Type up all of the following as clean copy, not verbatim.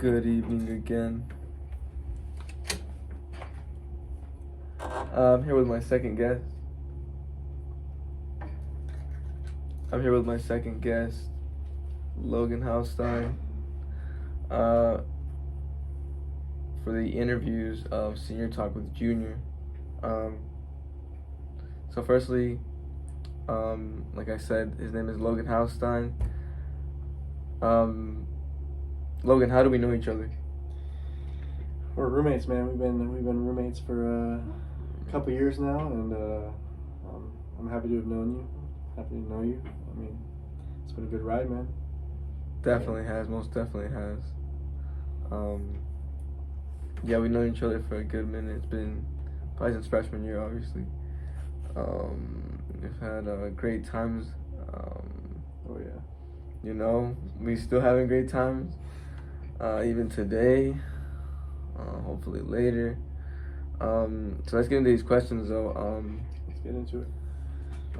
Good evening again. I'm here with my second guest. Logan Haustein, for the interviews of Senior Talk with Junior. So firstly, like I said, his name is Logan Haustein. Logan, how do we know each other? We're roommates, man. We've been roommates for a couple years now, and I'm happy to have known you. Happy to know you. I mean, it's been a good ride, man. Definitely has, most definitely has. Yeah, we've known each other for a good minute. It's been probably since freshman year, obviously. We've had great times. Oh yeah. You know, we still having great times. Even today. Hopefully later. So let's get into these questions, though. Let's get into it.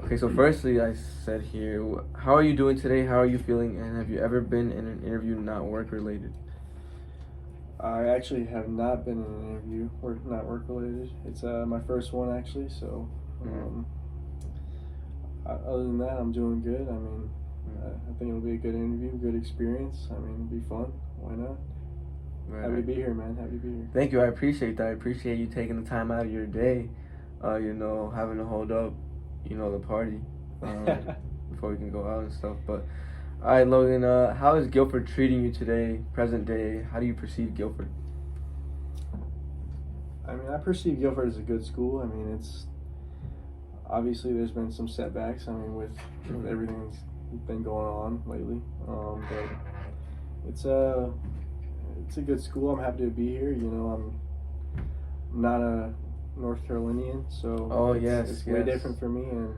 Okay, so firstly, I said here, how are you doing today? How are you feeling? And have you ever been in an interview not work related? I actually have not been in an interview, not work related. It's my first one actually. So, other than that, I'm doing good. I mean, I think it'll be a good interview, good experience. I mean, it'll be fun. Why not? Right. Happy to be here, man. Happy to be here. Thank you. I appreciate that. I appreciate you taking the time out of your day, having to hold up, the party before we can go out and stuff. But, all right, Logan, how is Guilford treating you today, present day? How do you perceive Guilford? I mean, I perceive Guilford as a good school. I mean, it's obviously there's been some setbacks. I mean, with everything that's been going on lately, but it's a good school. I'm happy to be here. I'm not a North Carolinian, so it's way different for me, and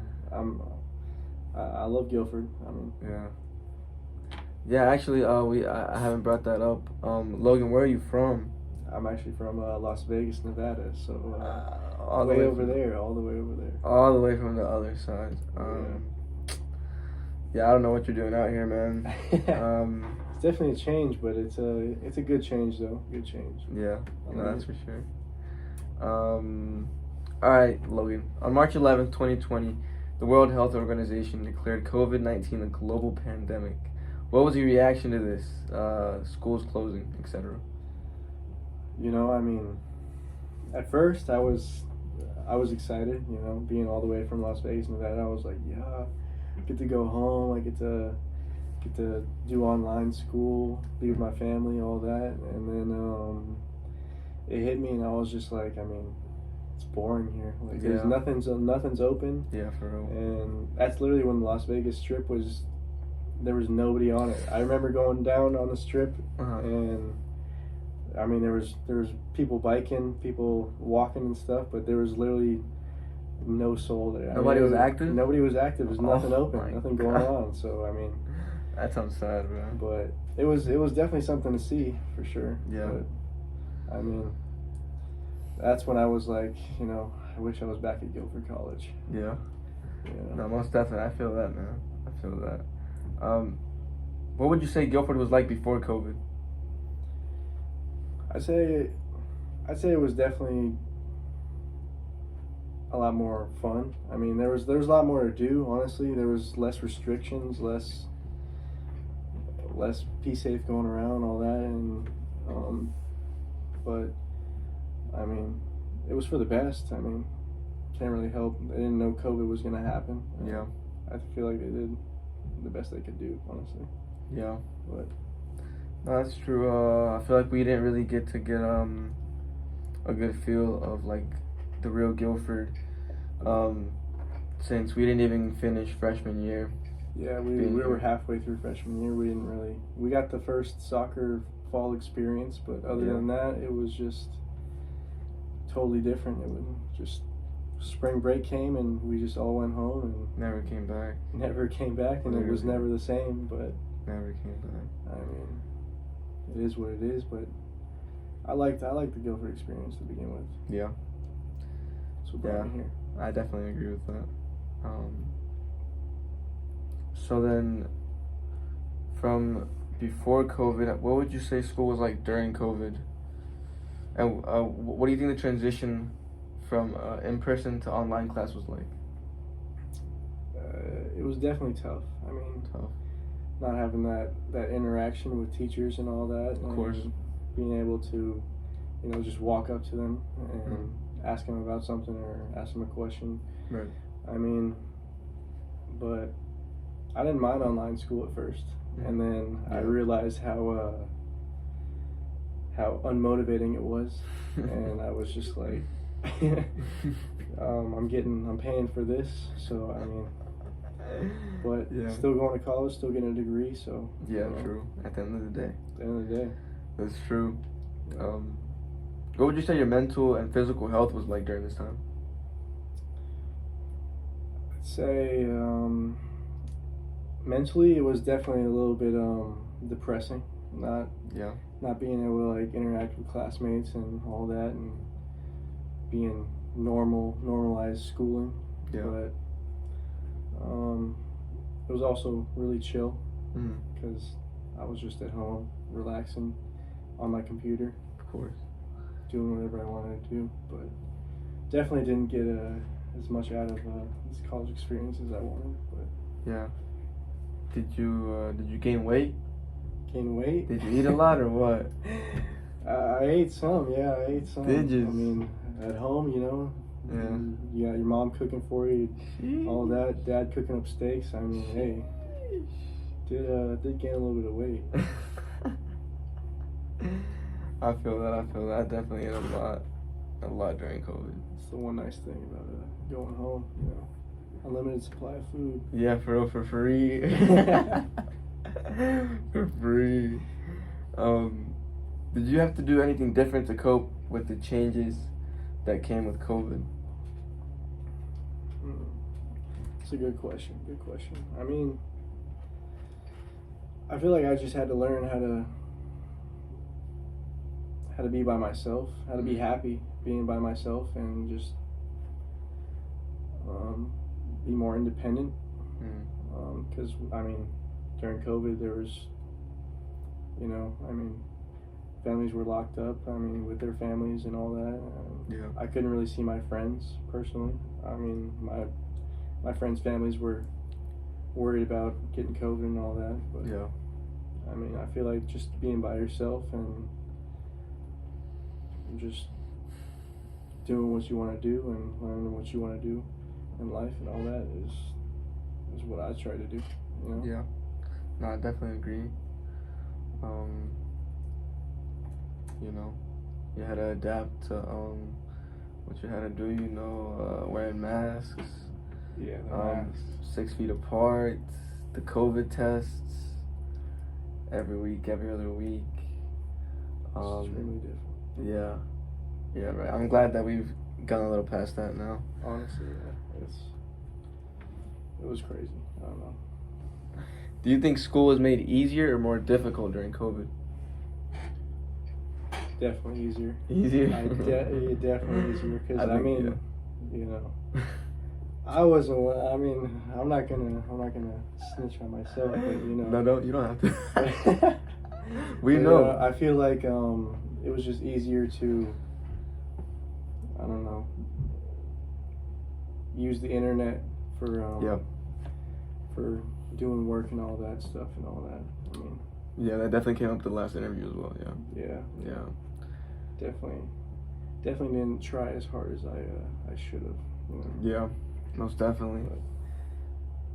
I love Guilford. I mean, yeah. Actually, I haven't brought that up. Logan, where are you from? I'm actually from Las Vegas, Nevada. So all the way over there. All the way from the other side. Yeah, I don't know what you're doing out here, man. It's definitely a change, but it's a good change though. Good change. Yeah, that's for sure. All right, Logan. On March 11th, 2020, the World Health Organization declared COVID-19 a global pandemic. What was your reaction to this? Schools closing, etc. I mean, at first I was excited. Being all the way from Las Vegas, Nevada, I was like, yeah, I get to go home. I get to do online school, be with my family, all that, and then it hit me, and I was just like, I mean, it's boring here. Like, there's nothing's open. Yeah, for real. And that's literally when the Las Vegas Strip there was nobody on it. I remember going down on the Strip, and I mean, there was people biking, people walking and stuff, but there was literally no soul there. Nobody was active? Nobody was active. There's nothing open, nothing going on. So, I mean, that sounds sad, bro. But it was definitely something to see, for sure. Yeah. But, I mean, that's when I was like, I wish I was back at Guilford College. Yeah. No, most definitely. I feel that, man. I feel that. What would you say Guilford was like before COVID? I'd say it was definitely a lot more fun. I mean, there was a lot more to do. Honestly, there was less restrictions, less be safe going around, all that, and but I mean, it was for the best. I mean, can't really help. They didn't know COVID was gonna happen. Yeah, I feel like they did the best they could do, honestly. Yeah, but no, that's true. I feel like we didn't really get a good feel of like the real Guilford, since we didn't even finish freshman year. Yeah, we were halfway through freshman year. We got the first soccer fall experience, but other than that, it was just totally different. It was just spring break came and we just all went home and never came back, and it was never the same. But never came back. I mean, it is what it is. But I liked the Guilford experience to begin with. Yeah. That's what brought me here. I definitely agree with that. So then, from before COVID, what would you say school was like during COVID? And what do you think the transition from in-person to online class was like? It was definitely tough. I mean, Tough. not having that interaction with teachers and all that. Of course. Being able to, just walk up to them and ask them about something or ask them a question. Right. I mean, but I didn't mind online school at first, and then I realized how unmotivating it was, and I was just like, I'm paying for this, so I mean, but still going to college, still getting a degree, so True. At the end of the day. At the end of the day. That's true. What would you say your mental and physical health was like during this time? I'd say mentally it was definitely a little bit depressing. Not being able to like interact with classmates and all that, and being normalized schooling. Yeah. But it was also really chill Mm. because I was just at home relaxing on my computer, Of course. doing whatever I wanted to do. But definitely didn't get as much out of this college experience as I wanted. But Yeah. Did you gain weight? gain weight. Did you eat a lot or what? I ate some. Yeah, I ate some. Did you? I mean, at home, Yeah. You got your mom cooking for you, all that. Dad cooking up steaks. I mean, hey, did gain a little bit of weight. I feel that. I definitely ate a lot during COVID. It's the one nice thing about going home. Unlimited supply of food. Yeah, for real, for free. For free. Did you have to do anything different to cope with the changes that came with COVID? It's a good question. Good question. I mean, I feel like I just had to learn how to be by myself, how to be happy being by myself, and just be more independent. Because I mean, during COVID, there was, families were locked up. I mean, with their families and all that. I couldn't really see my friends personally. I mean, my friends' families were worried about getting COVID and all that. But I mean, I feel like just being by yourself and just doing what you want to do and learning what you want to do in life and all that is what I try to do. Yeah. No, I definitely agree. You had to adapt to what you had to do. Wearing masks. Yeah. The masks. 6 feet apart. The COVID tests every week, every other week. It's extremely different. Yeah, right. I'm glad that we've gone a little past that now. Honestly, it was crazy. I don't know. Do you think school was made easier or more difficult during COVID? Definitely easier. Easier? Definitely easier, because I mean, I wasn't. I mean, I'm not gonna snitch on myself, but No, you don't have to. We know. I feel like it was just easier to, I don't know, use the internet for doing work and all that stuff and all that. I mean. Yeah, that definitely came up the last interview as well. Yeah. Yeah. Definitely didn't try as hard as I should have. Yeah, most definitely.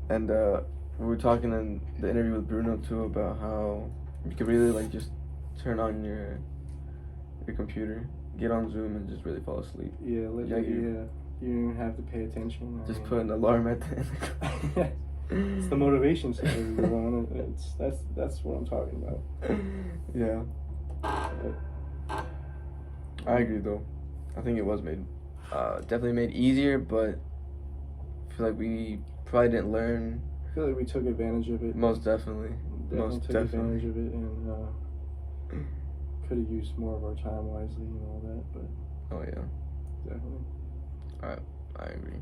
And we were talking in the interview with Bruno too about how you could really like just turn on your computer, get on Zoom, and just really fall asleep. Yeah, you don't even have to pay attention. Just put an alarm at the end. It's the motivation center you're on. That's what I'm talking about. Yeah. I agree though. I think it was definitely made easier, but I feel like we probably didn't learn. I feel like we took advantage of it. Most definitely. Advantage of it, and could have used more of our time wisely and all that. But oh yeah, definitely. I agree.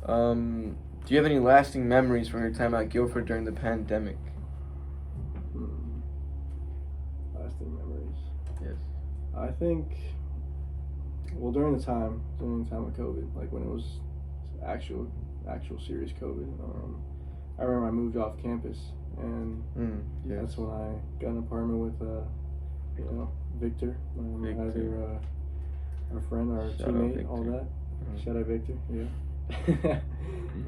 Do you have any lasting memories from your time at Guilford during the pandemic? lasting memories. Yes. I think, well, during the time of COVID, like when it was actual serious COVID, I remember I moved off campus, and Yes. that's when I got an apartment with, Victor, Victor. our friend, our Shout out teammate, Victor. all that. Mhm. Shout out Victor, yeah.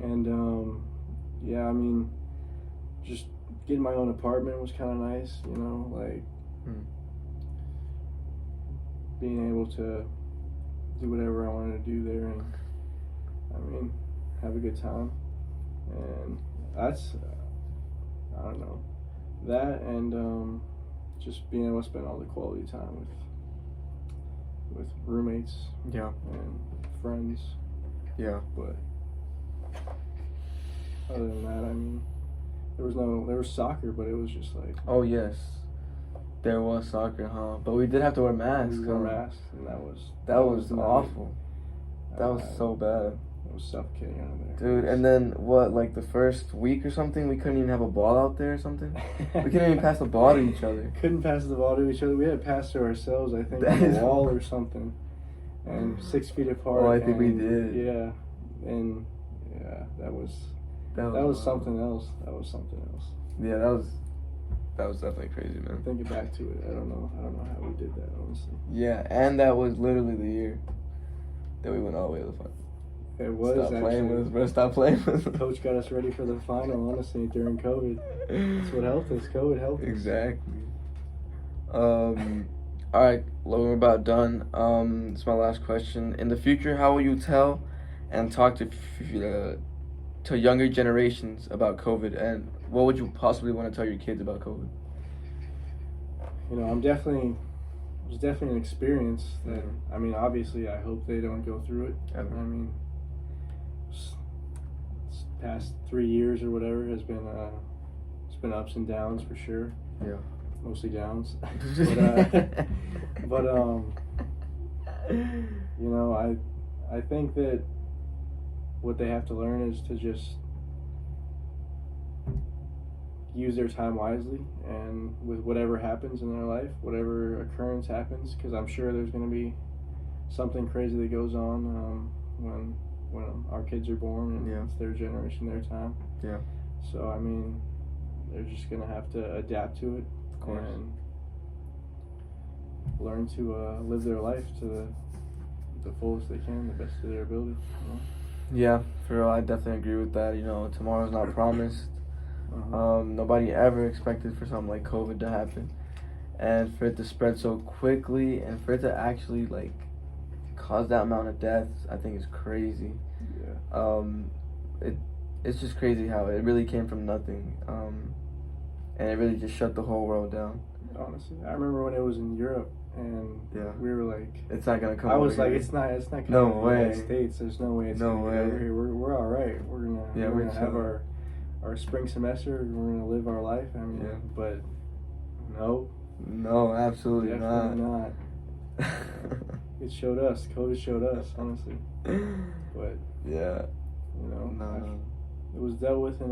And yeah, I mean, just getting my own apartment was kind of nice, like being able to do whatever I wanted to do there, and I mean, have a good time. And that's, I don't know, that and just being able to spend all the quality time with roommates Yeah. and friends. Yeah. But other than that, I mean, there was soccer, but it was just like, Oh yes, there was soccer, huh? But we did have to wear masks. we wore huh? masks, and that was not- awful. That was so bad. It was suffocating out there, Dude. And then what? Like the first week or something, we couldn't even have a ball out there or something. We couldn't even pass the ball to each other. Couldn't pass the ball to each other. We had to pass to ourselves, I think, That on the is- wall or something, and 6 feet apart. Oh, I think we and, did. Yeah, and yeah, that was something else. That was something else. Yeah, that was definitely crazy, man. Thinking back to it, I don't know how we did that, honestly. Yeah, and that was literally the year that we went all the way to the final. It was Stop actually. playing with us, bro. Stop playing with us. Coach got us ready for the final, honestly, during COVID. That's what helped us. COVID helped us. Exactly. All right, Logan, we're about done. This is my last question. In the future, how will you tell and talk to younger generations about COVID, and what would you possibly want to tell your kids about COVID? You know, it was definitely an experience that, I mean, obviously, I hope they don't go through it. Ever. I mean, this past 3 years or whatever has been, it's been ups and downs for sure. Yeah. Mostly downs. but you know, I think that what they have to learn is to just use their time wisely, and with whatever happens in their life, whatever occurrence happens, because I'm sure there's going to be something crazy that goes on when our kids are born, and Yeah. it's their generation, their time. Yeah. So I mean, they're just going to have to adapt to it, Of course. and learn to live their life to the fullest they can, the best of their ability. You know? Yeah, for real, I definitely agree with that. You know, tomorrow's not promised. Nobody ever expected for something like COVID to happen, and for it to spread so quickly, and for it to actually like cause that amount of deaths, I think is crazy. Yeah. It's just crazy how it really came from nothing, and it really just shut the whole world down. Honestly, I remember when it was in Europe, and Yeah. we were like, It's not gonna come. I was over like, here. it's not coming No to the United way. States. There's no way it's No gonna way. get over here. We're all right. We're Yeah, gonna we're have chilling. our spring semester. We're gonna live our life. I mean, Yeah. but no, No, absolutely definitely not. not. It showed us. COVID showed us, honestly. But Yeah. you know, No. it was dealt with in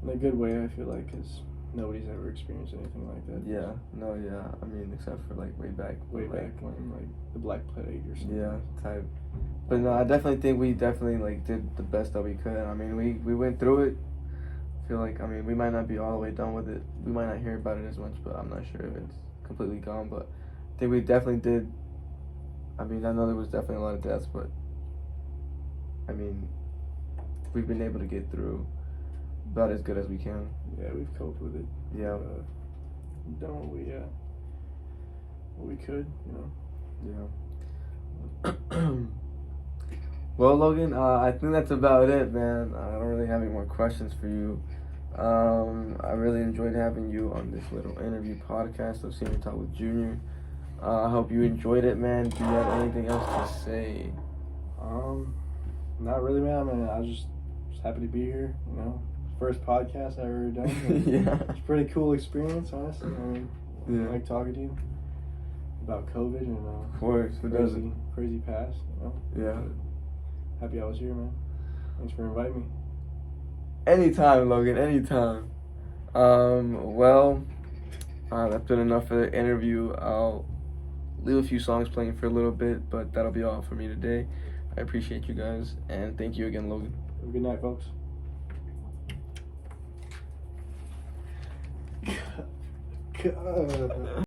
a good way. I feel like, because nobody's ever experienced anything like that. Yeah. No. Yeah. I mean, except for like way back. Way like, back when, like, the Black Plague or something. Yeah. Type. But no, I definitely think we definitely like did the best that we could. I mean, we went through it. I feel like, I mean, we might not be all the way done with it. We might not hear about it as much, but I'm not sure if it's completely gone. But I think we definitely did. I mean, I know there was definitely a lot of deaths, but I mean, we've been able to get through about as good as we can. Yeah, we've coped with it. Yeah. Done what we could, you know. Yeah. Well, Logan, I think that's about it, man. I don't really have any more questions for you. I really enjoyed having you on this little interview podcast of Senior Talk with Junior. I hope you enjoyed it, man. Do you have anything else to say? Not really, man. I mean, I was just happy to be here, you know. First podcast I've ever done. Yeah. It's a pretty cool experience, honestly. I mean, Yeah. I like talking to you about COVID and Of course. Who doesn't? crazy past, you know. Yeah. But happy I was here, man. Thanks for inviting me. Anytime, Logan. Anytime. Well, That's been enough for the interview. I'll leave a few songs playing for a little bit, but that'll be all for me today. I appreciate you guys, and thank you again, Logan. Have a good night, folks. God.